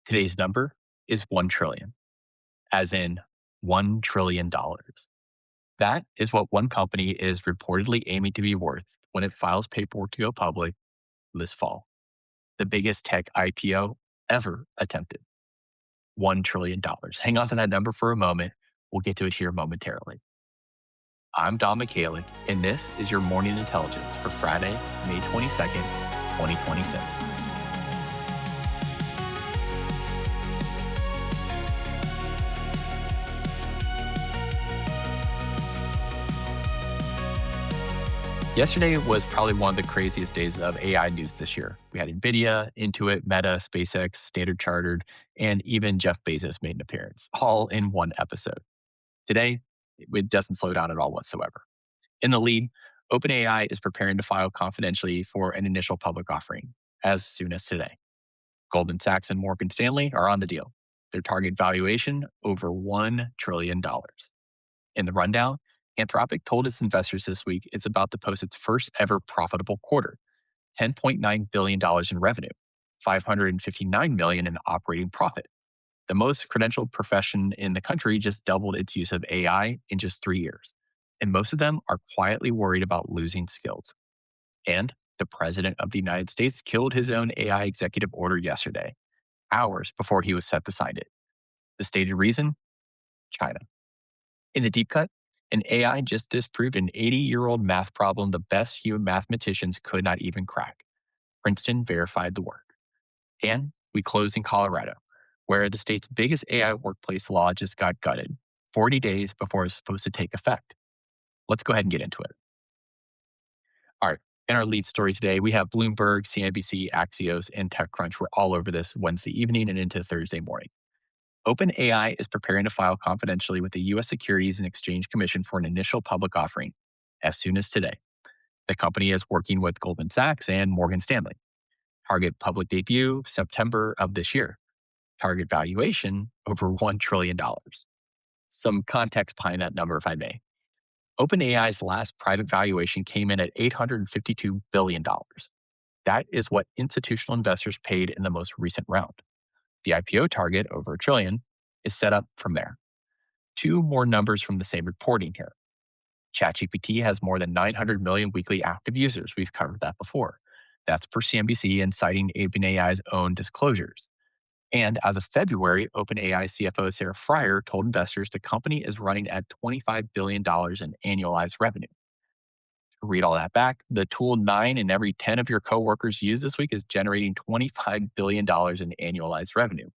Today's number is 1 trillion, as in $1 trillion. That is what one company is reportedly aiming to be worth when it files paperwork to go public this fall. The biggest tech IPO ever attempted. $1 trillion. Hang on to that number for a moment. We'll get to it here momentarily. I'm Don Michalik, and this is your morning intelligence for Friday, May 22nd, 2026. Yesterday was probably one of the craziest days of AI news this year. We had NVIDIA, Intuit, Meta, SpaceX, Standard Chartered, and even Jeff Bezos made an appearance, all in one episode. Today, it doesn't slow down at all whatsoever. In the lead, OpenAI is preparing to file confidentially for an initial public offering as soon as today. Goldman Sachs and Morgan Stanley are on the deal. Their target valuation over $1 trillion. In the rundown, Anthropic told its investors this week it's about to post its first ever profitable quarter, $10.9 billion in revenue, $559 million in operating profit. The most credentialed profession in the country just doubled its use of AI in just 3 years. And most of them are quietly worried about losing skills. And the president of the United States killed his own AI executive order yesterday, hours before he was set to sign it. The stated reason? China. In the deep cut, an AI just disproved an 80-year-old math problem the best human mathematicians could not even crack. Princeton verified the work. And we closed in Colorado, where the state's biggest AI workplace law just got gutted 40 days before it's supposed to take effect. Let's go ahead and get into it. All right. In our lead story today, we have Bloomberg, CNBC, Axios, and TechCrunch. We're all over this Wednesday evening and into Thursday morning. OpenAI is preparing to file confidentially with the U.S. Securities and Exchange Commission for an initial public offering as soon as today. The company is working with Goldman Sachs and Morgan Stanley. Target public debut September of this year. Target valuation over $1 trillion. Some context behind that number, if I may. OpenAI's last private valuation came in at $852 billion. That is what institutional investors paid in the most recent round. The IPO target, over $1 trillion, is set up from there. Two more numbers from the same reporting here. ChatGPT has more than 900 million weekly active users. We've covered that before. That's per CNBC and citing OpenAI's own disclosures. And as of February, OpenAI CFO Sarah Frier told investors the company is running at $25 billion in annualized revenue. To read all that back, the tool 9 in every 10 of your coworkers use this week is generating $25 billion in annualized revenue,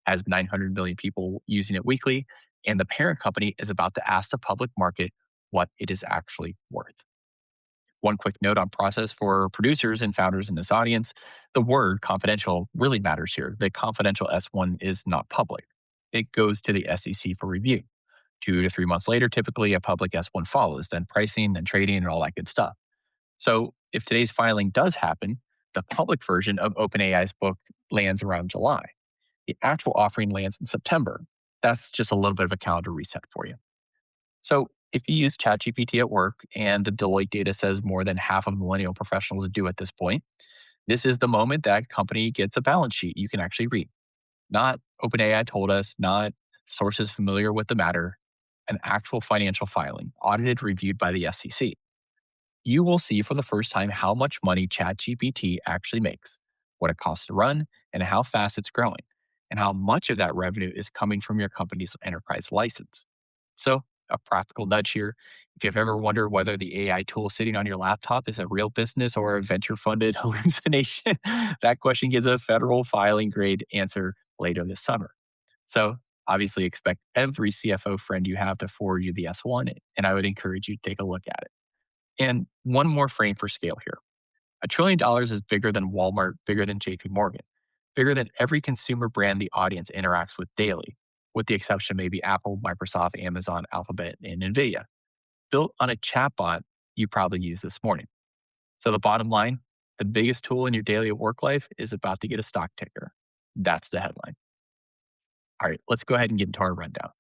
has 900 million people using it weekly, and the parent company is about to ask the public market what it is actually worth. One quick note on process for producers and founders in this audience. The word confidential really matters here. The confidential S1 is not public. It goes to the SEC for review. 2 to 3 months later, typically a public S1 follows, then pricing and trading and all that good stuff. So if today's filing does happen, the public version of OpenAI's book lands around July. The actual offering lands in September. That's just a little bit of a calendar reset for you. So if you use ChatGPT at work and the Deloitte data says more than half of millennial professionals do at this point, this is the moment that company gets a balance sheet you can actually read. Not OpenAI told us, not sources familiar with the matter, an actual financial filing, audited, reviewed by the SEC. You will see for the first time how much money ChatGPT actually makes, what it costs to run, and how fast it's growing, and how much of that revenue is coming from your company's enterprise license. So, a practical nudge here. If you've ever wondered whether the AI tool sitting on your laptop is a real business or a venture funded hallucination, that question gets a federal filing grade answer later this summer. So, obviously, expect every CFO friend you have to forward you the S1, and I would encourage you to take a look at it. And one more frame for scale here. $1 trillion is bigger than Walmart, bigger than JP Morgan, bigger than every consumer brand the audience interacts with daily, with the exception of maybe Apple, Microsoft, Amazon, Alphabet, and NVIDIA. Built on a chatbot you probably used this morning. So the bottom line, the biggest tool in your daily work life is about to get a stock ticker. That's the headline. All right, let's go ahead and get into our rundown.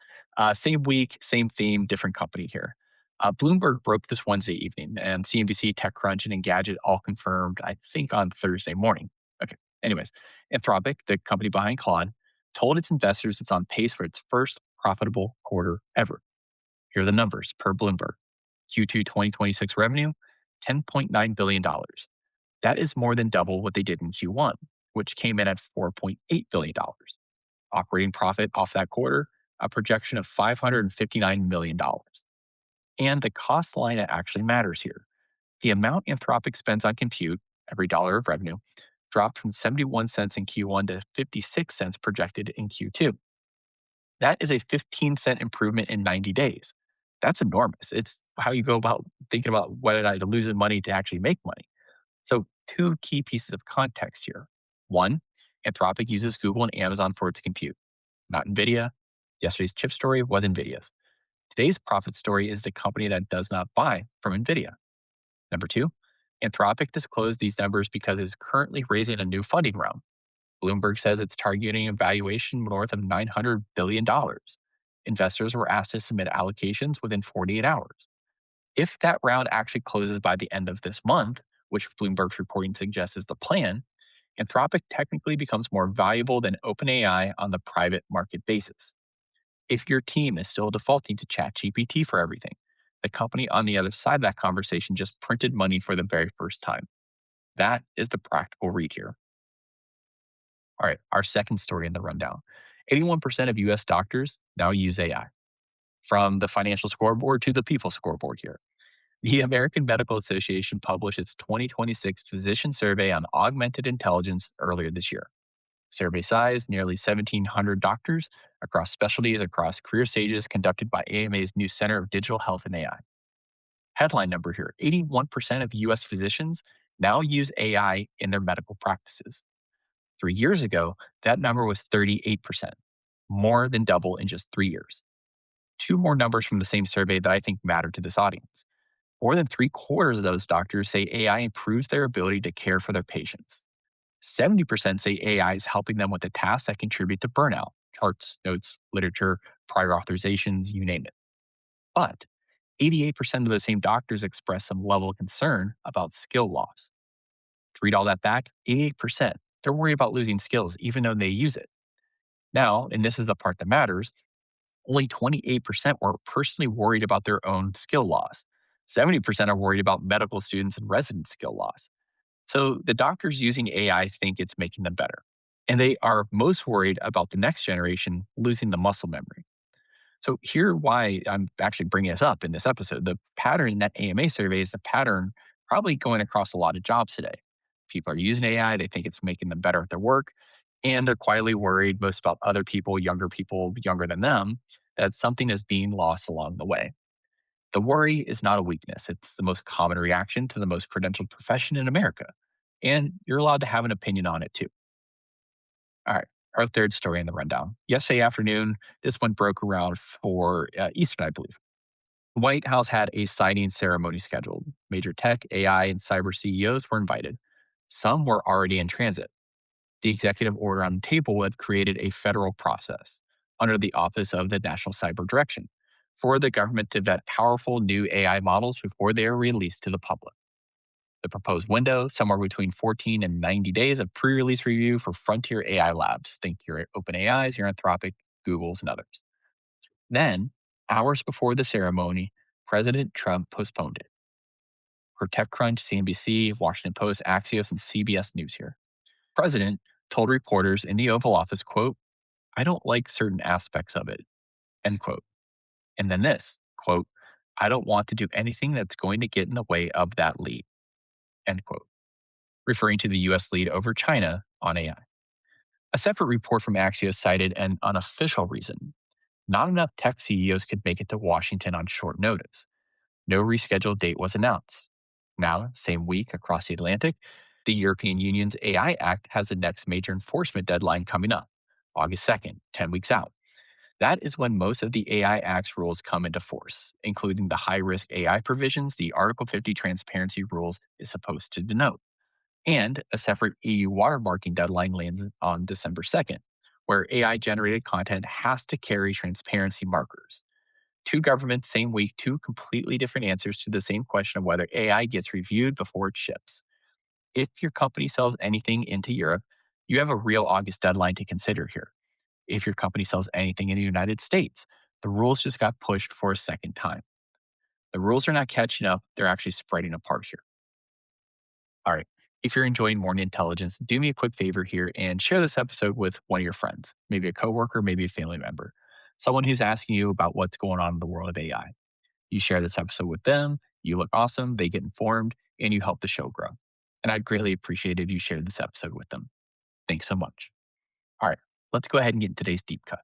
Same week, same theme, different company here. Bloomberg broke this Wednesday evening, and CNBC, TechCrunch, and Engadget all confirmed, I think, on Thursday morning. Okay, anyways, Anthropic, the company behind Claude, told its investors it's on pace for its first profitable quarter ever. Here are the numbers per Bloomberg. Q2 2026 revenue, $10.9 billion. Dollars. That is more than double what they did in Q1, which came in at $4.8 billion. Dollars. Operating profit off that quarter, a projection of $559 million. Dollars. And the cost line that actually matters here. The amount Anthropic spends on compute, every dollar of revenue, dropped from 71 cents in Q1 to 56 cents projected in Q2. That is a 15-cent improvement in 90 days. That's enormous. It's how you go about thinking about whether I lose money to actually make money. So, two key pieces of context here. One, Anthropic uses Google and Amazon for its compute, not NVIDIA. Yesterday's chip story was NVIDIA's. Today's profit story is the company that does not buy from NVIDIA. Number two, Anthropic disclosed these numbers because it is currently raising a new funding round. Bloomberg says it's targeting a valuation north of $900 billion. Investors were asked to submit allocations within 48 hours. If that round actually closes by the end of this month, which Bloomberg's reporting suggests is the plan, Anthropic technically becomes more valuable than OpenAI on the private market basis. If your team is still defaulting to ChatGPT for everything, the company on the other side of that conversation just printed money for the very first time. That is the practical read here. All right, our second story in the rundown. 81% of US doctors now use AI, from the financial scoreboard to the people scoreboard here. The American Medical Association published its 2026 physician survey on augmented intelligence earlier this year. Survey size nearly 1,700 doctors across specialties, across career stages, conducted by AMA's new Center of Digital Health and AI. Headline number here: 81% of US physicians now use AI in their medical practices. 3 years ago, that number was 38%, more than double in just 3 years. Two more numbers from the same survey that I think matter to this audience. More than three-quarters of those doctors say AI improves their ability to care for their patients. 70% say AI is helping them with the tasks that contribute to burnout: charts, notes, literature, prior authorizations, you name it. But 88% of those same doctors express some level of concern about skill loss. To read all that back, 88%, they're worried about losing skills even though they use it. Now, and this is the part that matters, only 28% were personally worried about their own skill loss. 70% are worried about medical students and resident skill loss. So the doctors using AI think it's making them better. And they are most worried about the next generation losing the muscle memory. So here why I'm actually bringing this up in this episode. The pattern in that AMA survey is the pattern probably going across a lot of jobs today. People are using AI, they think it's making them better at their work, and they're quietly worried most about other people younger than them, that something is being lost along the way. The worry is not a weakness. It's the most common reaction to the most credentialed profession in America. And you're allowed to have an opinion on it too. All right. Our third story in the rundown. Yesterday afternoon, this one broke around for Eastern, I believe. The White House had a signing ceremony scheduled. Major tech, AI, and cyber CEOs were invited. Some were already in transit. The executive order on the table had created a federal process under the Office of the National Cyber Direction for the government to vet powerful new AI models before they are released to the public. The proposed window, somewhere between 14 and 90 days of pre release review for frontier AI labs. Think your OpenAIs, your Anthropic, Googles, and others. Then, hours before the ceremony, President Trump postponed it. Per TechCrunch, CNBC, Washington Post, Axios, and CBS News here. President told reporters in the Oval Office, quote, "I don't like certain aspects of it," end quote. And then this, quote, "I don't want to do anything that's going to get in the way of that lead," end quote, referring to the US lead over China on AI. A separate report from Axios cited an unofficial reason. Not enough tech CEOs could make it to Washington on short notice. No rescheduled date was announced. Now, same week across the Atlantic, the European Union's AI Act has the next major enforcement deadline coming up, August 2nd, 10 weeks out. That is when most of the AI Act's rules come into force, including the high risk AI provisions the Article 50 transparency rules is supposed to denote. And a separate EU watermarking deadline lands on December 2nd, where AI generated content has to carry transparency markers. Two governments, same week, two completely different answers to the same question of whether AI gets reviewed before it ships. If your company sells anything into Europe, you have a real August deadline to consider here. if your company sells anything in the United States. The rules just got pushed for a second time. The rules are not catching up, they're actually spreading apart here. All right. If you're enjoying Morning Intelligence, do me a quick favor here and share this episode with one of your friends, maybe a coworker, maybe a family member, someone who's asking you about what's going on in the world of AI. You share this episode with them, you look awesome, they get informed, and you help the show grow. And I'd greatly appreciate if you shared this episode with them. Thanks so much. All right, let's go ahead and get into today's deep cut.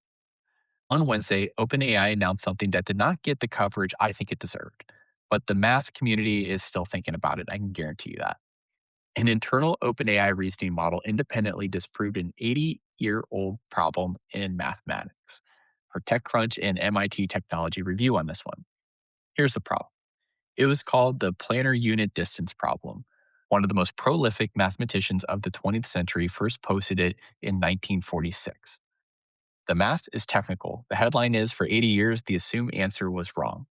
On Wednesday, OpenAI announced something that did not get the coverage I think it deserved, but the math community is still thinking about it. I can guarantee you that. An internal OpenAI reasoning model independently disproved an 80-year-old problem in mathematics. For TechCrunch and MIT Technology Review on this one. Here's the problem. It was called the planar unit distance problem. One of the most prolific mathematicians of the 20th century first posted it in 1946. The math is technical. The headline is for 80 years, the assumed answer was wrong.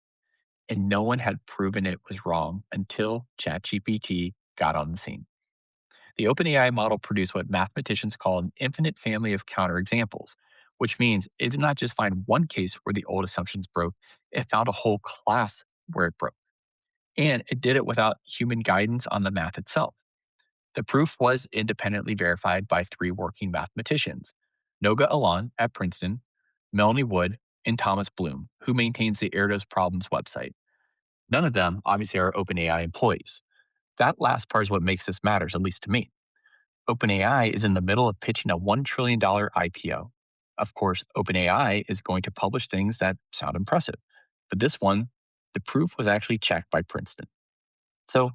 And no one had proven it was wrong until ChatGPT got on the scene. The OpenAI model produced what mathematicians call an infinite family of counterexamples, which means it did not just find one case where the old assumptions broke, it found a whole class where it broke. And it did it without human guidance on the math itself. The proof was independently verified by three working mathematicians Noga Alan at Princeton, Melanie Wood, and Thomas Bloom, who maintains the Erdos Problems website. None of them, obviously, are OpenAI employees. That last part is what makes this matters, at least to me. OpenAI is in the middle of pitching a $1 trillion IPO. Of course, OpenAI is going to publish things that sound impressive. But this one, the proof was actually checked by Princeton. So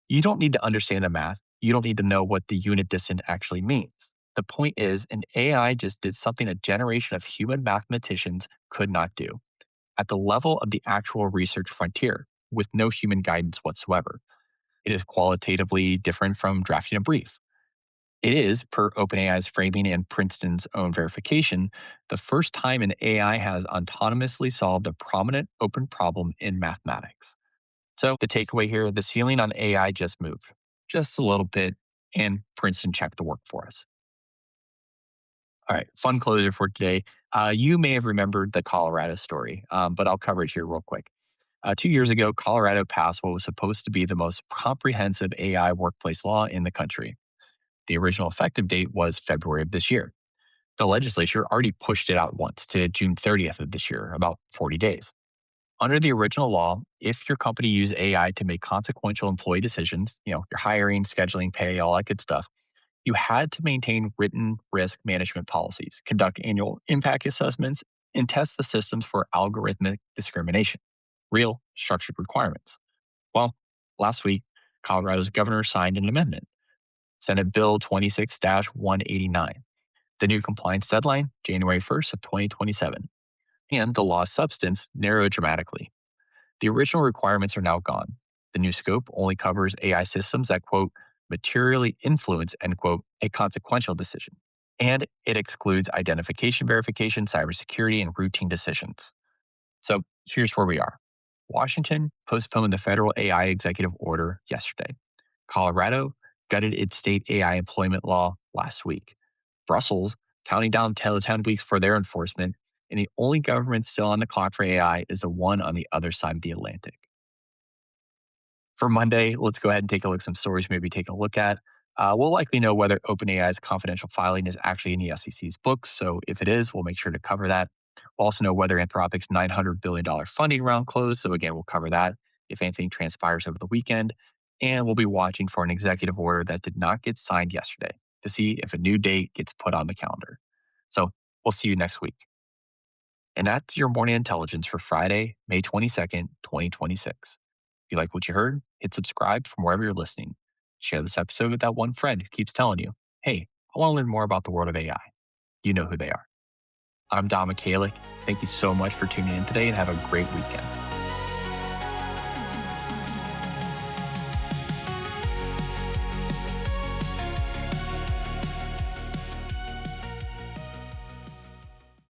you don't need to understand the math. You don't need to know what the unit distance actually means. The point is, an AI just did something a generation of human mathematicians could not do at the level of the actual research frontier with no human guidance whatsoever. It is qualitatively different from drafting a brief. It is, per OpenAI's framing and Princeton's own verification, the first time an AI has autonomously solved a prominent open problem in mathematics. So, the takeaway here the ceiling on AI just moved, just a little bit, and Princeton checked the work for us. All right, fun closer for today. You may have remembered the Colorado story, but I'll cover it here real quick. 2 years ago, Colorado passed what was supposed to be the most comprehensive AI workplace law in the country. The original effective date was February of this year. The legislature already pushed it out once to June 30th of this year, about 40 days. Under the original law, if your company used AI to make consequential employee decisions, your hiring, scheduling, pay, all that good stuff, you had to maintain written risk management policies, conduct annual impact assessments, and test the systems for algorithmic discrimination, real structured requirements. Well, last week, Colorado's governor signed an amendment, Senate Bill 26-189. The new compliance deadline, January 1st of 2027, and the law's substance narrowed dramatically. The original requirements are now gone. The new scope only covers AI systems that, quote, materially influence, end quote, a consequential decision. And it excludes identification verification, cybersecurity, and routine decisions. So here's where we are. Washington postponed the federal AI executive order yesterday. Colorado gutted its state AI employment law last week. Brussels counting down 10 weeks for their enforcement, and the only government still on the clock for AI is the one on the other side of the Atlantic. For Monday, let's go ahead and take a look at some stories maybe take a look at. We'll likely know whether OpenAI's confidential filing is actually in the SEC's books, so if it is, we'll make sure to cover that. We'll also know whether Anthropic's $900 billion funding round closed, so again, we'll cover that if anything transpires over the weekend. And we'll be watching for an executive order that did not get signed yesterday to see if a new date gets put on the calendar. So we'll see you next week. And that's your morning intelligence for Friday, May 22nd, 2026. If you like what you heard, hit subscribe from wherever you're listening. Share this episode with that one friend who keeps telling you, hey, I want to learn more about the world of AI. You know who they are. I'm Dom Michalik. Thank you so much for tuning in today and have a great weekend.